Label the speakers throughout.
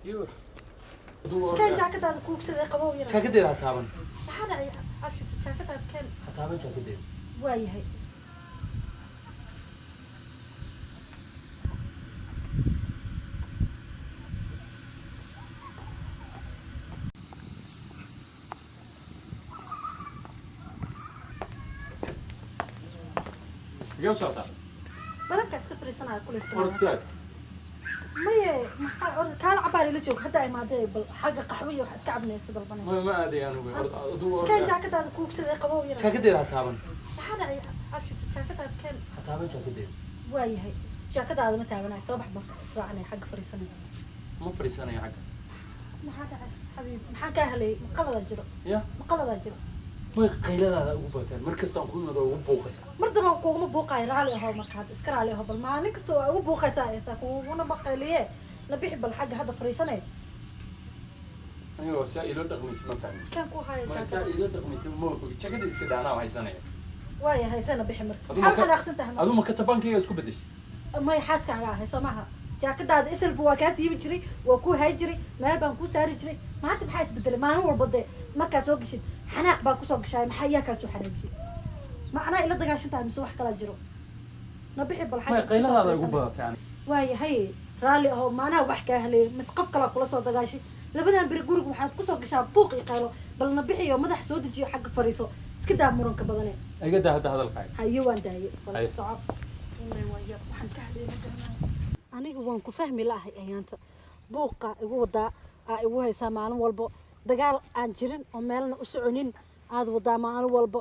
Speaker 1: يور
Speaker 2: كان جاكيت هذا كوك سيدي قبو يرى
Speaker 1: جاكيت دير هتابن
Speaker 2: هذا أبشر جاكيت هذا كان
Speaker 1: هتابن جاكيت دير
Speaker 2: واي هاي
Speaker 1: جو شاطر
Speaker 2: بلك اسكفري سنة كل سنة
Speaker 1: ورستاك
Speaker 2: ما كان عبالي لجوك حتى ما دي حق قحوية واسكعبني اسكدر بني
Speaker 1: ما ادري انا ادور
Speaker 2: كان جاكيت هذا كوك سيدي قبو يرى
Speaker 1: جاكيت دير هتابن
Speaker 2: هذا أبشر جاكيت هذا كان
Speaker 1: هتابن جاكيت دير
Speaker 2: واي هاي جاكيت هذا متى بناي صباح اسرعني حق فريسنة
Speaker 1: مو فريسانه يا حق
Speaker 2: ما هذا حبيبي ما كاهلي مقلد الجرو
Speaker 1: يا
Speaker 2: مقلد الجرو
Speaker 1: way qayladaada ugu bateen markasta aan ku nado ugu buuqaysa
Speaker 2: mardaba kuuma buuqay raali aho markaad iska raali aho bal maalin kasta waa ugu buuqaysaa aysa kuuna baqayliye la bixi bal xagga hadda fariisanay
Speaker 1: aniga saa ilo dhaqmaysa ma fahmin
Speaker 2: kan ku hay
Speaker 1: ma saa ilo dhaqmaysa ma ogi jagada iska dhaanaa haysanaya
Speaker 2: waay haysana bixi marka halka aqsantahay
Speaker 1: adu ma ka tabankayga isku bedeshay
Speaker 2: may xaaskaaga ahay Soomaha jaakadaada isalbu waa kaas yibi jiray waa ku hay jiray meel baan ku saari jiray maanta maxay isbedelay maalin walba marka soo gashid xanaaq baa ku soo gashay maxay yaa ka soo xareejiyay ma ana ila dagaashantaa mise wax kala jiro nabixi bal xagga
Speaker 1: qayladaada ugu badatay yani
Speaker 2: waay hay raali aho maana wax ka helay mis qof kala kula soo dagaashay labadan bir guriga waxaad ku soo gashaa buuq iyo qaylo bal nabixiyo madax soo dejiyo xagga fariiso iska daa muranka badanay
Speaker 1: iga daa hadda hadalkaaga
Speaker 2: hayo waan daayay wala socod inay waaya waxaan ka hadlay aniga waan ku fahmi lahay ayaanta buuqa igu wadaa igu haysaa maalin walba dagaal aan jirin oo meelna u soconin aad wadaa maalin walba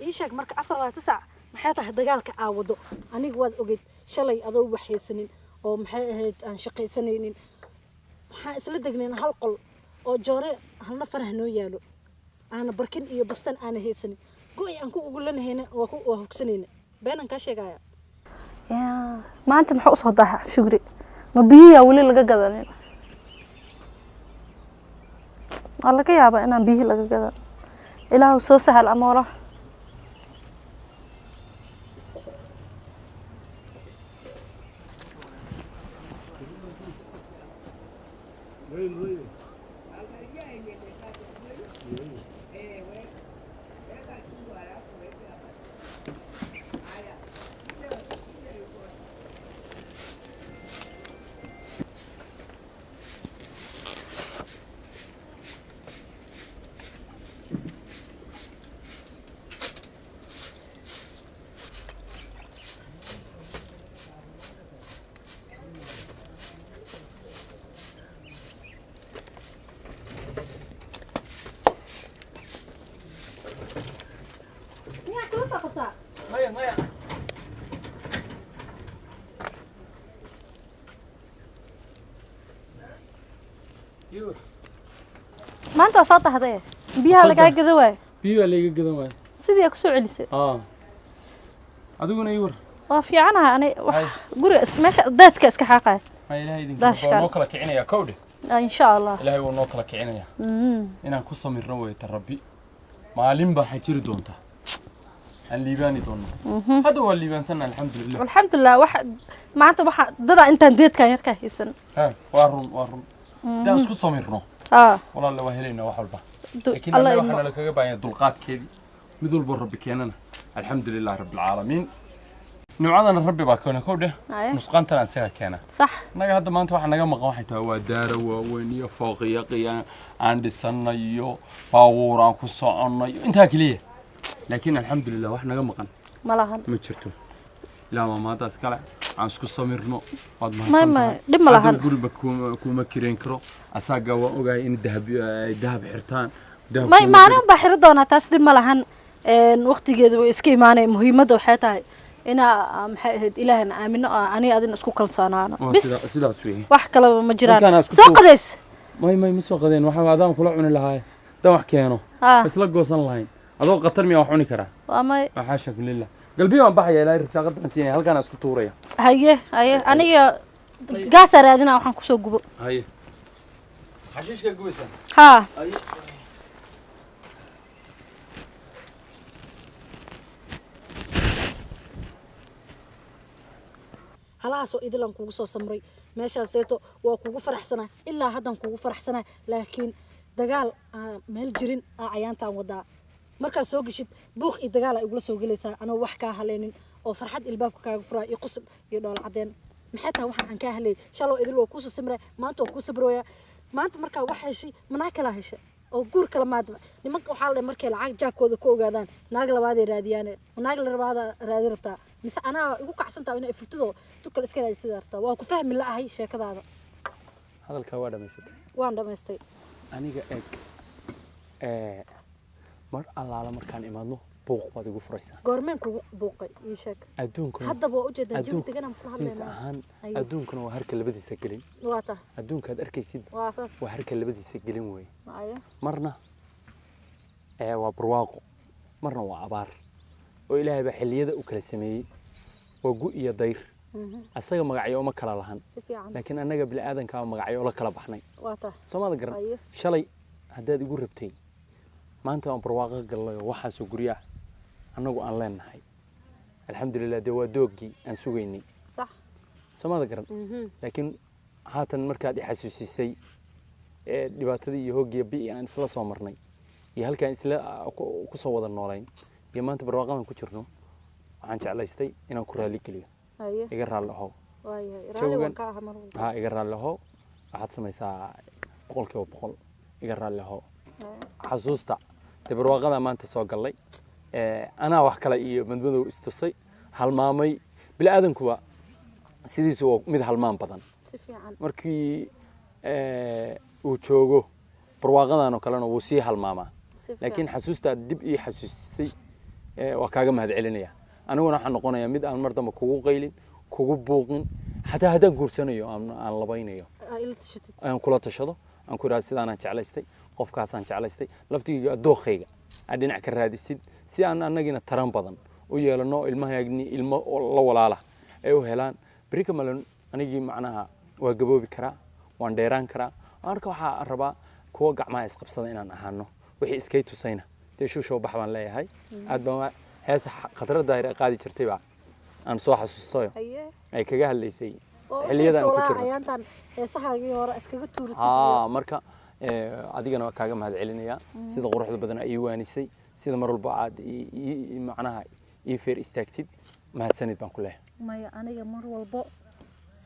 Speaker 2: ii sheeg marka 4 maxay tahay dagaalka aawado aniga waad ogeyd shalay adoo waxaysanin oo maxay ahayd aan shaqaysanaynin waxaan isla degneen hal qol oo joore halna farah noo yaalo aan barkin iyo bastan aan haysanin gooy aan ku ugu lanahayna waa ku hogsanayna beenan ka sheegaya
Speaker 3: maanta maxaa u soo daaha shugri ma biyo wali laga gadanin alla ka yaaba inaan biyo laga gadan ilaahu soo sahal amoora
Speaker 1: maya yur
Speaker 3: maanta soo taxday biyaha laga gado way
Speaker 1: biyo laga gadan way
Speaker 3: sidii ku soo celisay
Speaker 1: adiguna yur
Speaker 3: waa fiicanahay ani wax guri meesha daadka iska xaqay
Speaker 1: ma ilaahay idin noo kala kicinaya kowdhe
Speaker 3: insha Allah
Speaker 1: ilaahay wuu noo kala kicinaya inaan ku samirno way tarabbi maalin baa xajiri doonta الليباني دون هذا هو الليبان سنة الحمد
Speaker 3: لله واحد معناته واحد ضد انت نديت كان يركه يسن
Speaker 1: وارن ده اسكو سميرنو والله لو هلينا wax walba لكن الله waxana la kaga baahan dulqaadkeedii mid walba rabbi keenana alxamdulillaah rabbil caalamiin nuucadana rabbi baa keena kowdhe nusqaantana asaga keena
Speaker 3: sax
Speaker 1: naga hadda maanta waxa naga maqan waxay tahay waa daaro waaweyn iyo fooqiyo qiyaan aan dhisanayo baawur aan ku soconayo inta kaliya لكن الحمد لله واحنا مقن
Speaker 3: مالها
Speaker 1: ما جرتو لا ما داس كلا aan isku samirno wad
Speaker 3: ma dib ma lahan
Speaker 1: guriga kuma kireen karo asaga waa ogaay in dahab xirtaan
Speaker 3: ma maanan ba xir doona taas dib ma lahan waqtigeedu way iska iimaanay muhiimada waxay tahay ina maxay ahayd ilaahna aamino ani adin isku kalsoonaano
Speaker 1: bis sidaas weey
Speaker 3: wax kale ma jiraan soo qadeys
Speaker 1: ma soo qadeen waxa aadaan kula cuni lahaay dan wax keeno isla goosan lahayn adoo qatar miyaa wax cuni karaa
Speaker 3: waa may
Speaker 1: xaasha kulillah qalbi waan baxaya ilaa risaaqadan siinay halkaan isku tuuraya
Speaker 3: haye aniga gaas raadina waxaan ku soo gubo
Speaker 1: haye xashiishka gubaysan
Speaker 3: haye
Speaker 2: halaasoo idilan kugu soo samray meeshaaseeto waa kugu faraxsanaa ilaa haddan kugu faraxsanaa laakiin dagaal meel jirin cayaantaan wadaa markaad soo geshid buuq iyo dagaal ay igula soo gelaysaa anoo wax kaa haleynin oo farxad ilbaabka kaaga furaa iyo qosol iyo dhool cadeen maxay tahay waxaan aan kaa halay shaloo idil waa kuusoo samray maanta waa kuu sabrooyaa maanta markaa wax heshay manaa kala heshay oo guur kala maadba nimanka waxaa la markay lacag jaabkooda ku ogaadaan naag labaad ay raadiyaan naag labaad raadi rabtaa mise anaa igu kacsantaa inay furtido tukal iska raadi sida rabtaa waa ku fahmi la'ahay sheekadaada
Speaker 1: hadalka waa dhamaystay
Speaker 2: waan dhamaystay
Speaker 1: aniga mar allaala markaan imaadno buuq baad igu furaysaa
Speaker 2: goormeen kugu buuqay ii sheeg
Speaker 1: adduunkuna
Speaker 2: haddaba waa ujeedaa jawi deganaan ku
Speaker 1: siis ahaan adduunkuna waa harka labadiisa gelin
Speaker 2: waa taa
Speaker 1: adduunkaad arkaysid
Speaker 2: waa saas
Speaker 1: waa harka labadiisa gelin weeye
Speaker 2: maayo
Speaker 1: marna waa barwaaqo marna waa abaar oo ilaahay baa xilliyada u kala sameeyey waa gu iyo dayr asaga magacyo uma kala lahan laakiin annaga bini aadanka magacyo la kala baxnay
Speaker 2: waa taa
Speaker 1: Soomaalida garan shalay haddaad igu rabtay maanta aan barwaaqo galay waxaan soo guriyaa annagu aan leenahay alxamdulillah dee waa doogii aan sugaynay
Speaker 2: sax
Speaker 1: Soomaalida garan laakiin haatan markaad i xasuusisay dhibaatadii iyo hoogiya bi aan isla soo marnay iyo halkaan isla ku soo wada noolayn iyo maanta barwaaqadan ku jirno waxaan jeclaystay inaan ku raali geliyo iga raali lahow iga raali lahow waxaad samaysaa 100% iga raali lahow xasuusta dee barwaaqada maanta soo galay anaa wax kale iyo madmadow istusay halmaamay bini aadankuba sidiisu waa mid halmaan badan markii uu joogo barwaaqadan oo kalena wuu sii halmaamaa laakiin xasuusta dib ii xasuusisay waa kaaga mahadcelinaya aniguna waxaan noqonayaa mid aan mar dambe kugu qaylin kugu buuqin hataa haddaan guursanayo aan labaynayo aan kula tashado aan ku iraado sidaanaan jeclaystay qofkaasaan jeclaystay laftigayga dookhayga aan dhinac ka raadisid si aan annagina taran badan u yeelano ilmahaagni ilmo la walaala ay u helaan beri ka malan anigii macnaha waa gaboobi karaa waan dheeraan karaa marka waxaa rabaa kuwa gacmaha isqabsada inaan ahaano wixii iskay tusayna dee shuushow bax baan leeyahay aad baan heesa khatarada daahir ay qaadi jirtay baa aan soo xasuustayo ay kaga hadlaysay xilliyadan ku jirno
Speaker 2: ayaantan heesahaagii hore iskaga tuuritay
Speaker 1: marka adigana waa kaaga mahadcelinaya sida quruxda badan ay waanisay sida mar walba aad macnaha ii feer istaagtid mahadsanid baan ku leeyahay
Speaker 2: maya aniga mar walba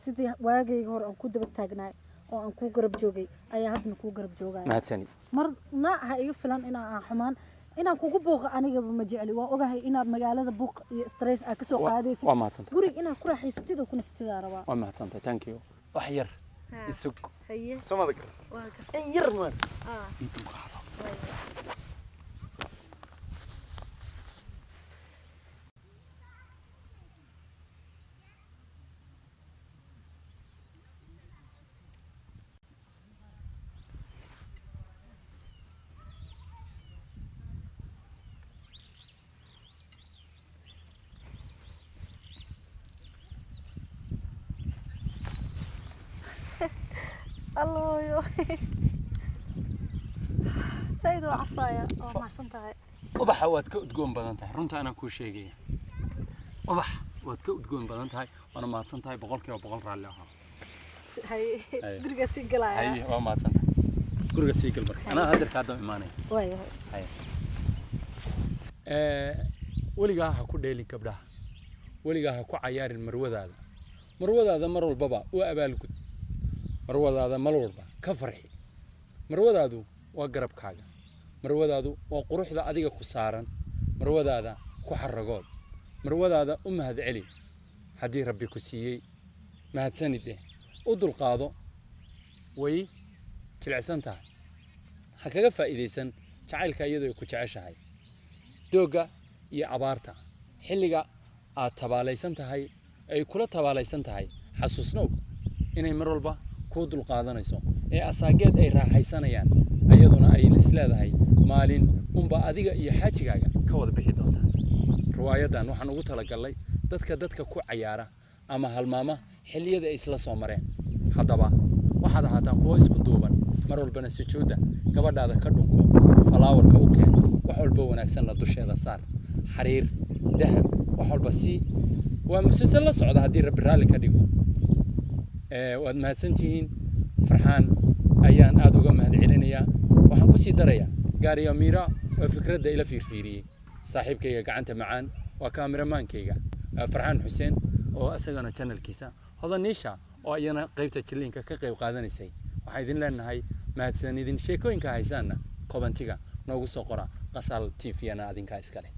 Speaker 2: sidii waagayga hore aan ku daba taagnaay oo aan ku garab joogay ayaa hadna ku garab joogay
Speaker 1: mahadsanid
Speaker 2: marna ha iga filan inaan xumaan inaan kugu buuqa aniga ma jecli waa ogahay inaad magaalada buuq iyo stress ka soo qaadaysid guriga inaad ku raaxaysatid oo ku nastid araba
Speaker 1: waa mahadsantahay thank you wax yar isug
Speaker 2: haye
Speaker 1: Soomaalida garan
Speaker 2: waa in yar mar
Speaker 1: inta ku hado
Speaker 2: الله يو سيدو عفايا ما سنتها
Speaker 1: ubaxa waad ka udgoon badan tahay runta ana ku sheegay ubax waad ka udgoon badan tahay wana maadsan tahay 100% raalli ah
Speaker 2: hay guriga si galaya
Speaker 1: hay waa maadsan tahay guriga si gal bar ana hadda ka dam imaanay
Speaker 2: way
Speaker 1: hay waliga ha ku dheeli gabdhaha waliga ha ku cayaarin marwadaada mar walbaba oo abaal gud marwadaada mal walba ka farxi marwadaadu waa garabkaaga marwadaadu waa quruxda adiga ku saaran marwadaada ku xaragood marwadaada u mahad celi hadii rabbi ku siiyay mahadsanid u dulqaado way jilicsan tahay ha kaga faa'iideysan jacaylka iyadoo ku jeceshahay dooga iyo abaarta xilliga aad tabaalaysan tahay ay kula tabaalaysan tahay xasuusnow inay mar walba ku dulqaadanayso ee asaageed ay raaxaysanayaan ayaduna ay isleedahay maalin unba adiga iyo xaajigaaga ka wada bixi doonta riwaayadan waxaan ugu talagalay dadka ku cayaara ama halmaama xilliyada ay isla soo mareen haddaba waxaad ahaataan kuwa isku duuban mar walbana sujuuda gabadhaada ka dhunko falaawarka u keen wax walba wanaagsanna dusheeda saar xariir dahab wax walba si waa musalsal la socda haddii rabbi raalli ka dhigo waad mahadsantihiin farxaan ayaan aad uga mahadcelinayaa waxaan ku sii darayaa gaariga miira oo fikradda ila fiirfiiriyey saaxiibkayga gacanta macaan waa kaameramaankayga farxaan xuseen oo asagana channelkiisa hodaniisha oo ayana qaybta jilliinka ka qayb qaadanaysay waxaan idin leenahay mahadsanidin sheekooyinka haysaana kobantiga noogu soo qora qasal TV ana adinka iskale